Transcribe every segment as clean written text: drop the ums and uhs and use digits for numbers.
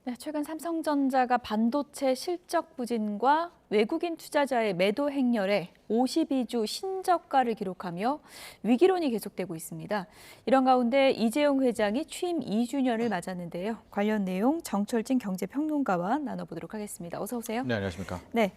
네, 최근 삼성전자가 반도체 실적 부진과 외국인 투자자의 매도 행렬에 52주 신저가를 기록하며 위기론이 계속되고 있습니다. 이런 가운데 이재용 회장이 취임 2주년을 맞았는데요. 관련 내용 정철진 경제평론가와 나눠보도록 하겠습니다. 어서 오세요. 네, 안녕하십니까. 네,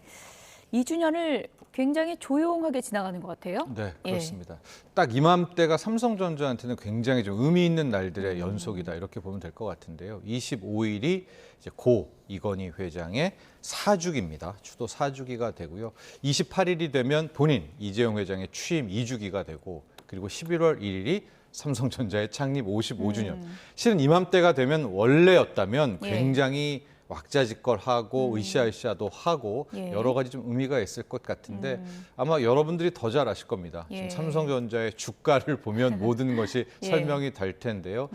2주년을 굉장히 조용하게 지나가는 것 같아요. 네, 그렇습니다. 딱 이맘때가 삼성전자한테는 굉장히 좀 의미 있는 날들의 연속이다 이렇게 보면 될 것 같은데요. 25일이 이제 고 이건희 회장의 4주기입니다. 추도 4주기가 되고요. 28일이 되면 본인 이재용 회장의 취임 2주기가 되고 그리고 11월 1일이 삼성전자의 창립 55주년. 실은 이맘때가 되면 원래였다면 굉장히 왁자지껄하고 으쌰으쌰도 하고 여러 가지 좀 의미가 있을 것 같은데 아마 여러분들이 더 잘 아실 겁니다. 지금 삼성전자의 주가를 보면 모든 것이 설명이 될 텐데요.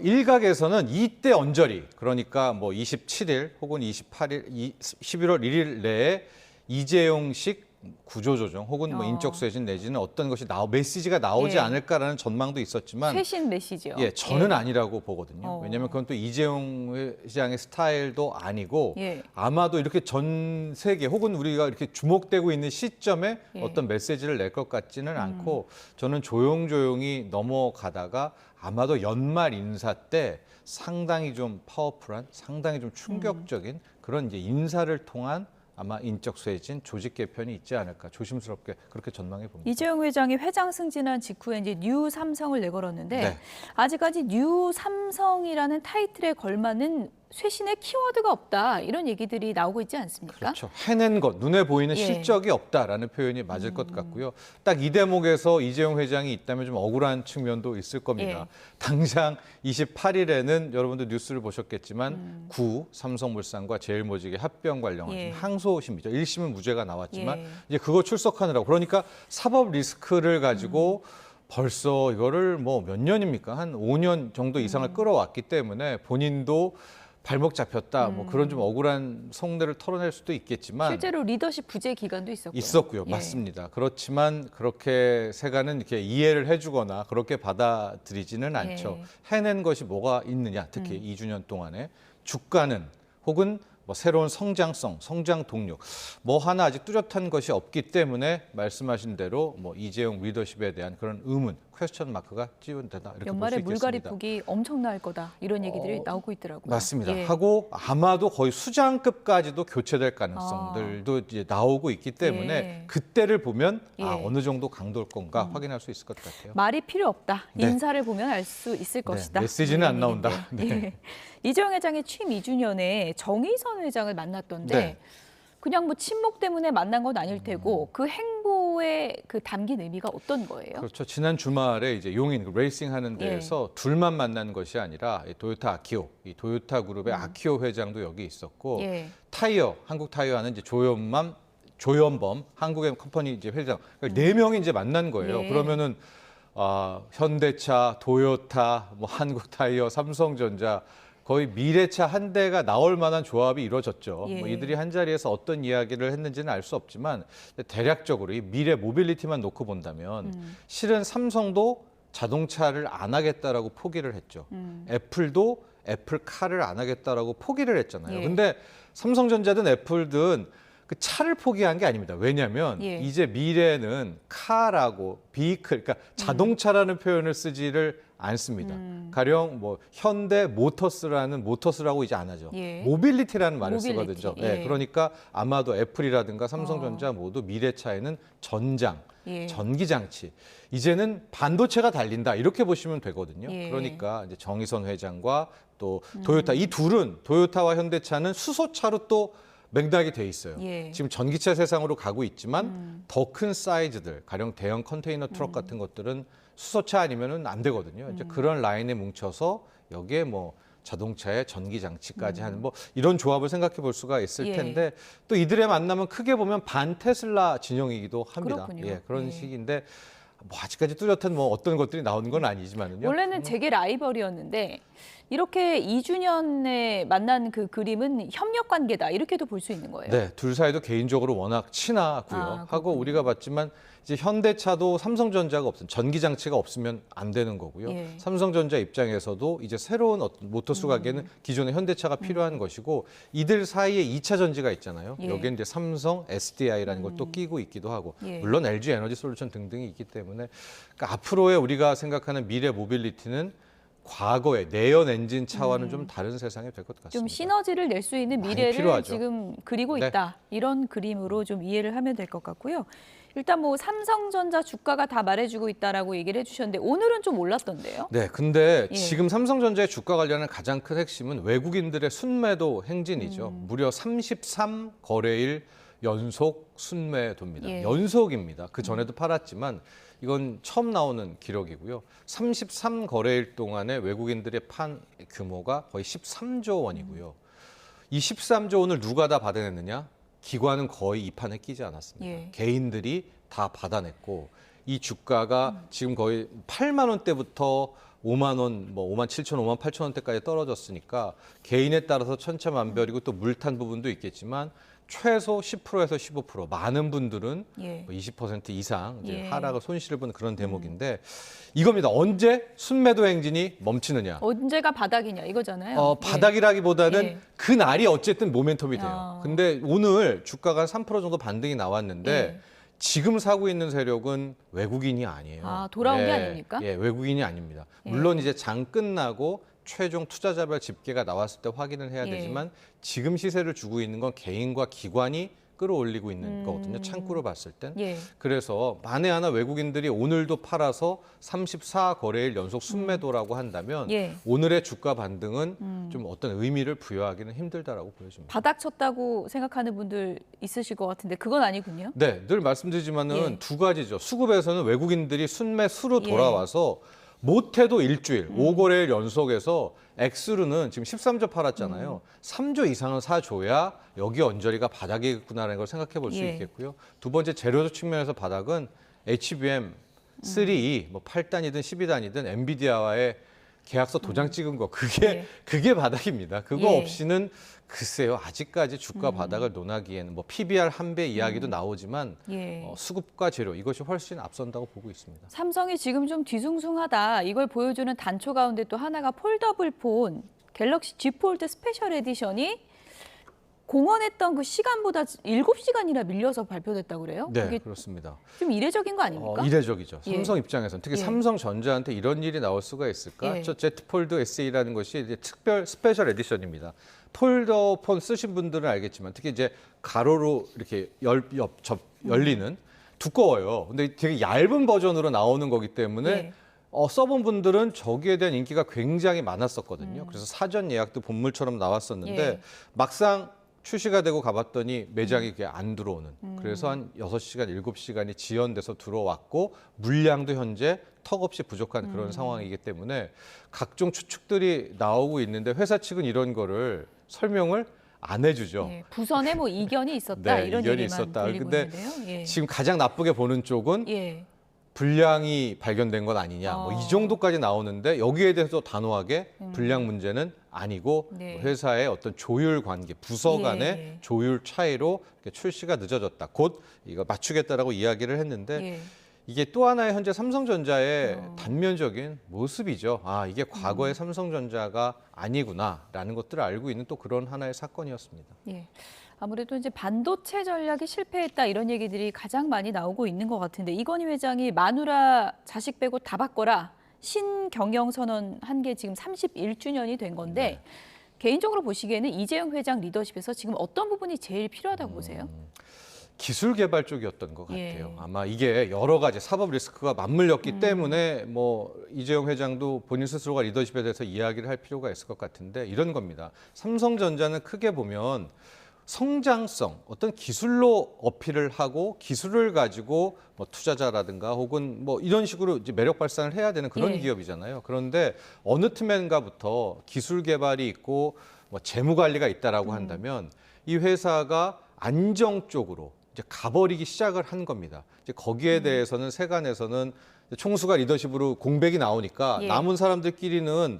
일각에서는 이때 언저리, 그러니까 뭐 27일 혹은 28일, 11월 1일 내에 이재용식 구조조정 혹은 뭐 인적 쇄신 내지는 어떤 것이 메시지가 나오지 않을까라는 전망도 있었지만 쇄신 메시지요. 저는 아니라고 보거든요. 왜냐하면 그건 또 이재용 회장의 스타일도 아니고 아마도 이렇게 전 세계 혹은 우리가 이렇게 주목되고 있는 시점에 어떤 메시지를 낼 것 같지는 않고 저는 조용조용히 넘어가다가 아마도 연말 인사 때 상당히 좀 파워풀한, 상당히 좀 충격적인 그런 이제 인사를 통한 아마 인적 쇄신, 조직 개편이 있지 않을까 조심스럽게 그렇게 전망해 봅니다. 이재용 회장이 회장 승진한 직후에 이제 뉴 삼성을 내걸었는데 아직까지 뉴 삼성이라는 타이틀에 걸맞는 쇄신의 키워드가 없다 이런 얘기들이 나오고 있지 않습니까? 그렇죠. 해낸 것, 눈에 보이는 실적이 없다라는 표현이 맞을 것 같고요. 딱 이 대목에서 이재용 회장이 있다면 좀 억울한 측면도 있을 겁니다. 당장 28일에는 여러분들 뉴스를 보셨겠지만 구 삼성물산과 제일모직의 합병 관련한 항소심이죠. 1심은 무죄가 나왔지만 이제 그거 출석하느라고 그러니까 사법 리스크를 가지고 벌써 이거를 뭐 몇 년입니까? 한 5년 정도 이상을 끌어왔기 때문에 본인도 발목 잡혔다. 뭐 그런 좀 억울한 속내를 털어낼 수도 있겠지만 실제로 리더십 부재 기간도 있었고요. 맞습니다. 그렇지만 그렇게 세간은 이렇게 이해를 해주거나 그렇게 받아들이지는 않죠. 해낸 것이 뭐가 있느냐. 특히 2주년 동안에 주가는 혹은 뭐 새로운 성장성, 성장 동력 뭐 하나 아직 뚜렷한 것이 없기 때문에 말씀하신 대로 뭐 이재용 리더십에 대한 그런 의문, 퀘스천 마크가 찌운되다 이렇게 볼 수 연말에 있겠습니다. 물갈이 폭이 엄청날 거다 이런 얘기들이 나오고 있더라고요. 맞습니다. 하고 아마도 거의 수장급까지도 교체될 가능성들도 이제 나오고 있기 때문에 그때를 보면 어느 정도 강도일 건가 확인할 수 있을 것 같아요. 말이 필요 없다. 인사를 보면 알 수 있을 것이다. 메시지는 안 나온다. 이재용 회장의 취임 2주년에 정의선 회장을 만났던데 그냥 뭐 친목 때문에 만난 건 아닐 테고 그 행보에 그 담긴 의미가 어떤 거예요? 그렇죠. 지난 주말에 이제 용인 레이싱 하는 데에서 둘만 만난 것이 아니라 토요타 아키오, 이 토요타 그룹의 아키오 회장도 여기 있었고 타이어, 한국 타이어 하는 이제 조현범 한국의 컴퍼니 이제 회장 그러니까 4명이 이제 만난 거예요. 그러면은 현대차, 토요타, 뭐 한국 타이어, 삼성전자 거의 미래차 한 대가 나올 만한 조합이 이루어졌죠. 뭐 이들이 한 자리에서 어떤 이야기를 했는지는 알 수 없지만 대략적으로 이 미래 모빌리티만 놓고 본다면 실은 삼성도 자동차를 안 하겠다라고 포기를 했죠. 애플도 애플카를 안 하겠다라고 포기를 했잖아요. 근데 삼성전자든 애플든 그 차를 포기한 게 아닙니다. 왜냐하면 이제 미래는 카라고 비클, 그러니까 자동차라는 표현을 쓰지를 않습니다. 가령 뭐 현대 모터스라는 모터스라고 이제 안 하죠. 모빌리티라는 말을 쓰거든요. 그러니까 아마도 애플이라든가 삼성전자 모두 미래차에는 전장, 전기장치, 이제는 반도체가 달린다 이렇게 보시면 되거든요. 그러니까 이제 정의선 회장과 또 토요타 이 둘은 토요타와 현대차는 수소차로 또 맥락이 돼 있어요. 지금 전기차 세상으로 가고 있지만 더 큰 사이즈들, 가령 대형 컨테이너 트럭 같은 것들은 수소차 아니면은 안 되거든요. 이제 그런 라인에 뭉쳐서 여기에 뭐 자동차에 전기 장치까지 하는 뭐 이런 조합을 생각해 볼 수가 있을 텐데 또 이들의 만남은 크게 보면 반 테슬라 진영이기도 합니다. 그런 식인데 뭐 아직까지 뚜렷한 뭐 어떤 것들이 나오는 건 아니지만은요. 원래는 재계 라이벌이었는데 이렇게 2주년에 만난 그 그림은 협력 관계다 이렇게도 볼 수 있는 거예요. 네, 둘 사이도 개인적으로 워낙 친하고요. 하고 우리가 봤지만 이제 현대차도 삼성전자가 없으면 전기 장치가 없으면 안 되는 거고요. 예. 삼성전자 입장에서도 이제 새로운 어떤 모터스 가게는 기존의 현대차가 필요한 것이고 이들 사이에 2차 전지가 있잖아요. 예. 여기에 이제 삼성, SDI라는 것도 끼고 있기도 하고 예. 물론 LG 에너지 솔루션 등등이 있기 때문에 그러니까 앞으로의 우리가 생각하는 미래 모빌리티는 과거의 내연 엔진 차와는 좀 다른 세상이 될 것 같습니다. 좀 시너지를 낼 수 있는 많이 미래를 필요하죠. 지금 그리고 네. 있다. 이런 그림으로 좀 이해를 하면 될 것 같고요. 일단 뭐 삼성전자 주가가 다 말해주고 있다라고 얘기를 해주셨는데 오늘은 좀 올랐던데요. 네, 근데 예. 지금 삼성전자의 주가 관련한 가장 큰 핵심은 외국인들의 순매도 행진이죠. 무려 33거래일 연속 순매도입니다. 예. 연속입니다. 그 전에도 팔았지만 이건 처음 나오는 기록이고요. 33거래일 동안에 외국인들의 판 규모가 거의 13조 원이고요. 이 13조 원을 누가 다 받아냈느냐? 기관은 거의 이 판에 끼지 않았습니다. 예. 개인들이 다 받아냈고 이 주가가 지금 거의 8만 원대부터 5만 원, 뭐 5만 7천, 5만 8천 원대까지 떨어졌으니까 개인에 따라서 천차만별이고 또 물탄 부분도 있겠지만 최소 10%에서 15%, 많은 분들은 예. 20% 이상 이제 예. 하락을 손실을 보는 그런 대목인데 이겁니다. 언제 순매도 행진이 멈추느냐? 언제가 바닥이냐 이거잖아요. 바닥이라기보다는 예. 그 날이 어쨌든 모멘텀이 돼요. 아. 근데 오늘 주가가 3% 정도 반등이 나왔는데 예. 지금 사고 있는 세력은 외국인이 아니에요. 아, 돌아온 게 아닙니까? 예, 외국인이 아닙니다. 예. 물론 이제 장 끝나고 최종 투자자별 집계가 나왔을 때 확인을 해야 예. 되지만 지금 시세를 주고 있는 건 개인과 기관이 끌어올리고 있는 거거든요. 창구로 봤을 땐. 예. 그래서 만에 하나 외국인들이 오늘도 팔아서 34거래일 연속 순매도라고 한다면 예. 오늘의 주가 반등은 좀 어떤 의미를 부여하기는 힘들다라고 보여집니다. 바닥 쳤다고 생각하는 분들 있으실 것 같은데 그건 아니군요. 네, 늘 말씀드리지만은 예. 두 가지죠. 수급에서는 외국인들이 순매수로 예. 돌아와서 못해도 일주일, 5거래일 연속에서 엑스루는 지금 13조 팔았잖아요. 3조 이상은 사줘야 여기 언저리가 바닥이겠구나라는 걸 생각해 볼 수 예. 있겠고요. 두 번째 재료조 측면에서 바닥은 HBM 3, 뭐 8단이든 12단이든 엔비디아와의 계약서 도장 찍은 거 예. 그게 바닥입니다. 그거 예. 없이는 글쎄요. 아직까지 주가 바닥을 논하기에는 뭐 PBR 한 배 이야기도 나오지만 예. 수급과 재료 이것이 훨씬 앞선다고 보고 있습니다. 삼성이 지금 좀 뒤숭숭하다. 이걸 보여주는 단초 가운데 또 하나가 폴더블 폰 갤럭시 Z 폴드 스페셜 에디션이 공언했던 그 시간보다 7시간이나 밀려서 발표됐다고 그래요? 네, 그게 그렇습니다. 좀 이례적인 거 아닙니까? 이례적이죠. 예. 삼성 입장에서는 특히 예. 삼성전자한테 이런 일이 나올 수가 있을까? 예. 저 Z 폴드 SE라는 것이 이제 특별 스페셜 에디션입니다. 폴더폰 쓰신 분들은 알겠지만 특히 이제 가로로 이렇게 열리는 두꺼워요. 근데 되게 얇은 버전으로 나오는 거기 때문에 예. 써본 분들은 저기에 대한 인기가 굉장히 많았었거든요. 그래서 사전 예약도 본물처럼 나왔었는데 예. 막상 출시가 되고 가봤더니 매장이 이게 안 들어오는. 그래서 한 6시간, 7시간이 지연돼서 들어왔고 물량도 현재 턱없이 부족한 그런 상황이기 때문에 각종 추측들이 나오고 있는데 회사 측은 이런 거를 설명을 안 해주죠. 예. 부선에 뭐 이견이 있었다 네, 이런 이견이 얘기만 있었다. 들리고 근데 있는데요. 예. 지금 가장 나쁘게 보는 쪽은 예. 불량이 발견된 건 아니냐. 뭐 이 정도까지 나오는데 여기에 대해서 단호하게 불량 문제는 아니고 네. 회사의 어떤 조율 관계, 부서 예. 간의 조율 차이로 이렇게 출시가 늦어졌다. 곧 이거 맞추겠다라고 이야기를 했는데 예. 이게 또 하나의 현재 삼성전자의 단면적인 모습이죠. 아, 이게 과거의 삼성전자가 아니구나라는 것들을 알고 있는 또 그런 하나의 사건이었습니다. 예. 아무래도 이제 반도체 전략이 실패했다 이런 얘기들이 가장 많이 나오고 있는 것 같은데 이건희 회장이 마누라 자식 빼고 다 바꿔라 신경영 선언한 게 지금 31주년이 된 건데 네. 개인적으로 보시기에는 이재용 회장 리더십에서 지금 어떤 부분이 제일 필요하다고 보세요? 기술 개발 쪽이었던 것 예. 같아요. 아마 이게 여러 가지 사법 리스크가 맞물렸기 때문에 뭐 이재용 회장도 본인 스스로가 리더십에 대해서 이야기를 할 필요가 있을 것 같은데 이런 겁니다. 삼성전자는 크게 보면 성장성, 어떤 기술로 어필을 하고 기술을 가지고 뭐 투자자라든가 혹은 뭐 이런 식으로 이제 매력 발산을 해야 되는 그런 예. 기업이잖아요. 그런데 어느 틈엔가부터 기술 개발이 있고 뭐 재무 관리가 있다라고 한다면 이 회사가 안정 쪽으로 이제 가버리기 시작을 한 겁니다. 이제 거기에 대해서는 세간에서는 총수가 리더십으로 공백이 나오니까 예. 남은 사람들끼리는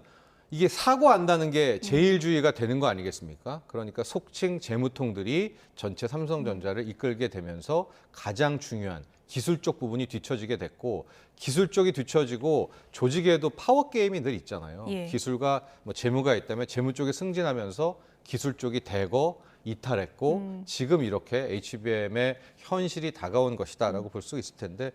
이게 사고 안 나는 게 제일주의가 되는 거 아니겠습니까? 그러니까 속칭 재무통들이 전체 삼성전자를 이끌게 되면서 가장 중요한 기술 쪽 부분이 뒤처지게 됐고, 기술 쪽이 뒤처지고 조직에도 파워 게임이 늘 있잖아요. 예. 기술과 뭐 재무가 있다면 재무 쪽이 승진하면서 기술 쪽이 대거 이탈했고 지금 이렇게 HBM의 현실이 다가온 것이다라고 볼 수 있을 텐데,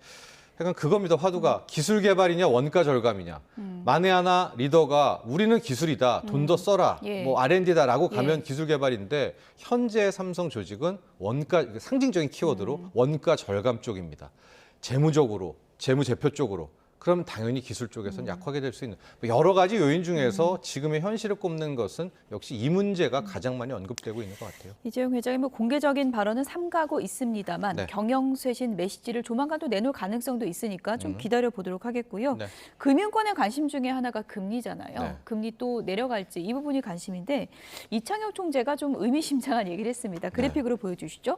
약간 그겁니다. 화두가 기술 개발이냐 원가 절감이냐. 만에 하나 리더가 우리는 기술이다. 돈 더 써라. 예. 뭐 R&D다라고 가면 예. 기술 개발인데, 현재 삼성 조직은 원가, 상징적인 키워드로 원가 절감 쪽입니다. 재무적으로, 재무제표 쪽으로. 그럼 당연히 기술 쪽에서는 약하게 될 수 있는 여러 가지 요인 중에서 지금의 현실을 꼽는 것은 역시 이 문제가 가장 많이 언급되고 있는 것 같아요. 이재용 회장이 뭐 공개적인 발언은 삼가고 있습니다만 네. 경영쇄신 메시지를 조만간 또 내놓을 가능성도 있으니까 좀 기다려 보도록 하겠고요. 네. 금융권의 관심 중에 하나가 금리잖아요. 네. 금리 또 내려갈지 이 부분이 관심인데, 이창용 총재가 좀 의미심장한 얘기를 했습니다. 그래픽으로 보여주시죠.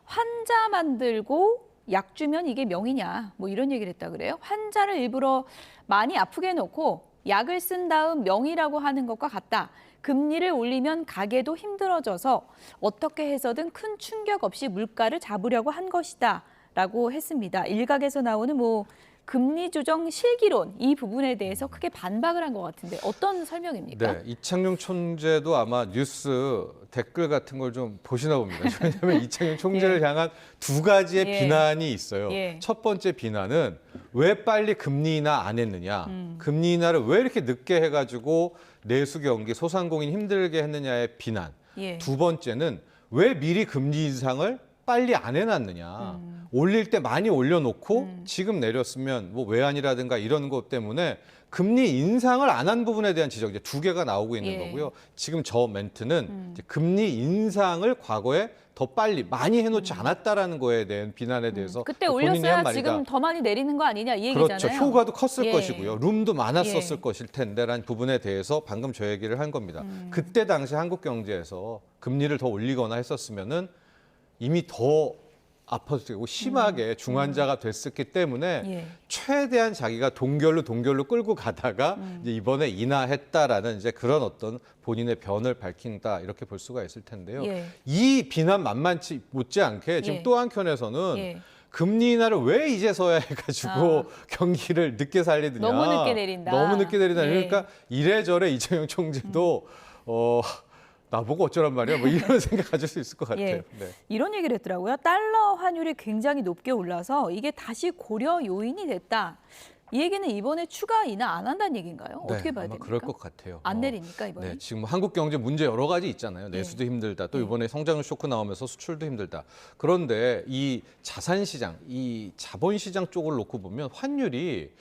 환자 만들고 약 주면 이게 명이냐, 뭐 이런 얘기를 했다 그래요. 환자를 일부러 많이 아프게 해놓고 약을 쓴 다음 명이라고 하는 것과 같다. 금리를 올리면 가게도 힘들어져서 어떻게 해서든 큰 충격 없이 물가를 잡으려고 한 것이다 라고 했습니다. 일각에서 나오는 뭐 금리 조정 실기론, 이 부분에 대해서 크게 반박을 한 것 같은데 어떤 설명입니까? 네, 이창용 총재도 아마 뉴스 댓글 같은 걸 좀 보시나 봅니다. 왜냐하면 이창용 총재를 향한 두 가지의 예. 비난이 있어요. 예. 첫 번째 비난은 왜 빨리 금리 인하 안 했느냐. 금리 인하를 왜 이렇게 늦게 해가지고 내수 경기, 소상공인 힘들게 했느냐의 비난. 예. 두 번째는 왜 미리 금리 인상을 빨리 안 해놨느냐. 올릴 때 많이 올려놓고 지금 내렸으면 뭐 외환이라든가 이런 것 때문에 금리 인상을 안 한 부분에 대한 지적, 이제 두 개가 나오고 있는 예. 거고요. 지금 저 멘트는 이제 금리 인상을 과거에 더 빨리 많이 해놓지 않았다라는 거에 대한 비난에 대해서 그때 본인이 한 올렸어야 말이다. 지금 더 많이 내리는 거 아니냐 이 얘기잖아요. 그렇죠. 효과도 컸을 예. 것이고요. 룸도 많았었을 예. 것일 텐데라는 부분에 대해서 방금 저 얘기를 한 겁니다. 그때 당시 한국 경제에서 금리를 더 올리거나 했었으면은 이미 더 아파지고 심하게 중환자가 됐었기 때문에 예. 최대한 자기가 동결로 끌고 가다가 이제 이번에 인하했다라는 이제 그런 어떤 본인의 변을 밝힌다, 이렇게 볼 수가 있을 텐데요. 예. 이 비난 만만치 못지않게 지금 예. 또 한켠에서는 예. 금리 인하를 왜 이제서야 해가지고 경기를 늦게 살리느냐. 너무 늦게 내린다. 너무 늦게 내린다. 예. 그러니까 이래저래 이재용 총재도 나보고 어쩌란 말이야. 뭐 이런 생각 가질 수 있을 것 같아요. 예. 네. 이런 얘기를 했더라고요. 달러 환율이 굉장히 높게 올라서 이게 다시 고려 요인이 됐다. 이 얘기는 이번에 추가 인하 안 한다는 얘기인가요? 어떻게 봐야 아마 됩니까? 그럴 것 같아요. 안 내리니까 이번에. 네, 지금 한국 경제 문제 여러 가지 있잖아요. 내수도 힘들다. 또 이번에 성장률 쇼크 나오면서 수출도 힘들다. 그런데 이 자산 시장, 이 자본 시장 쪽을 놓고 보면 환율이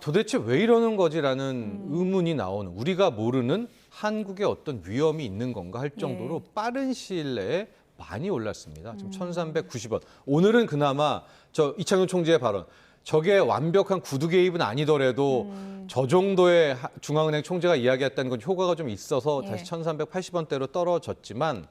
도대체 왜 이러는 거지라는 의문이 나오는, 우리가 모르는 한국의 어떤 위험이 있는 건가 할 정도로 빠른 시일 내에 많이 올랐습니다. 지금 1,390원. 오늘은 그나마 저 이창용 총재의 발언, 저게 완벽한 구두 개입은 아니더라도 저 정도의 중앙은행 총재가 이야기했다는 건 효과가 좀 있어서 다시 1,380원대로 떨어졌지만,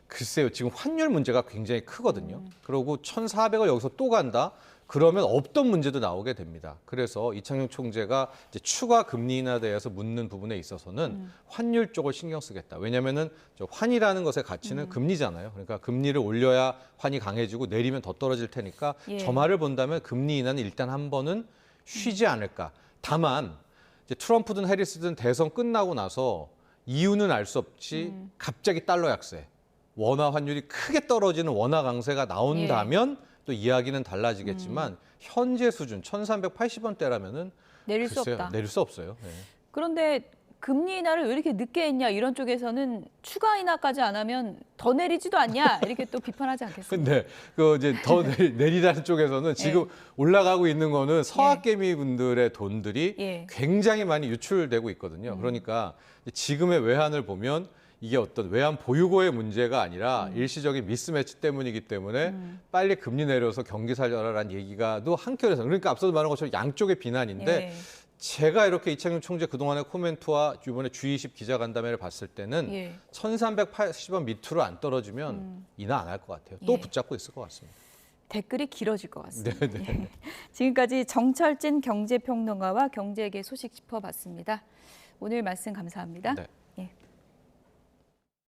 글쎄요, 지금 환율 문제가 굉장히 크거든요. 그리고 1,400을 여기서 또 간다? 그러면 없던 문제도 나오게 됩니다. 그래서 이창용 총재가 이제 추가 금리 인하에 대해서 묻는 부분에 있어서는 환율 쪽을 신경 쓰겠다. 왜냐하면은 저 환이라는 것의 가치는 금리잖아요. 그러니까 금리를 올려야 환이 강해지고 내리면 더 떨어질 테니까 예. 저 말을 본다면 금리 인하는 일단 한 번은 쉬지 않을까. 다만 이제 트럼프든 해리스든 대선 끝나고 나서 이유는 알 수 없지 갑자기 달러 약세, 원화 환율이 크게 떨어지는 원화 강세가 나온다면 또 이야기는 달라지겠지만 현재 수준 1,380원대라면은 내릴 수 글쎄요, 없다. 내릴 수 없어요. 네. 그런데 금리 인하를 왜 이렇게 늦게 했냐, 이런 쪽에서는 추가 인하까지 안 하면 더 내리지도 않냐 이렇게 또 비판하지 않겠습니까? 근데 그 이제 더 내리라는 쪽에서는 지금 올라가고 있는 거는 서학개미 분들의 돈들이 예. 굉장히 많이 유출되고 있거든요. 그러니까 지금의 외환을 보면 이게 어떤 외환 보유고의 문제가 아니라 일시적인 미스매치 때문이기 때문에 빨리 금리 내려서 경기 살려라라는 얘기가 또 한켠에서, 그러니까 앞서도 말한 것처럼 양쪽의 비난인데 예. 제가 이렇게 이창용 총재 그동안의 코멘트와 이번에 G20 기자간담회를 봤을 때는 예. 1,380원 밑으로 안 떨어지면 인하 안 할 것 같아요. 또 예. 붙잡고 있을 것 같습니다. 댓글이 길어질 것 같습니다. 네, 지금까지 정철진 경제평론가와 경제계 소식 짚어봤습니다. 오늘 말씀 감사합니다. 네.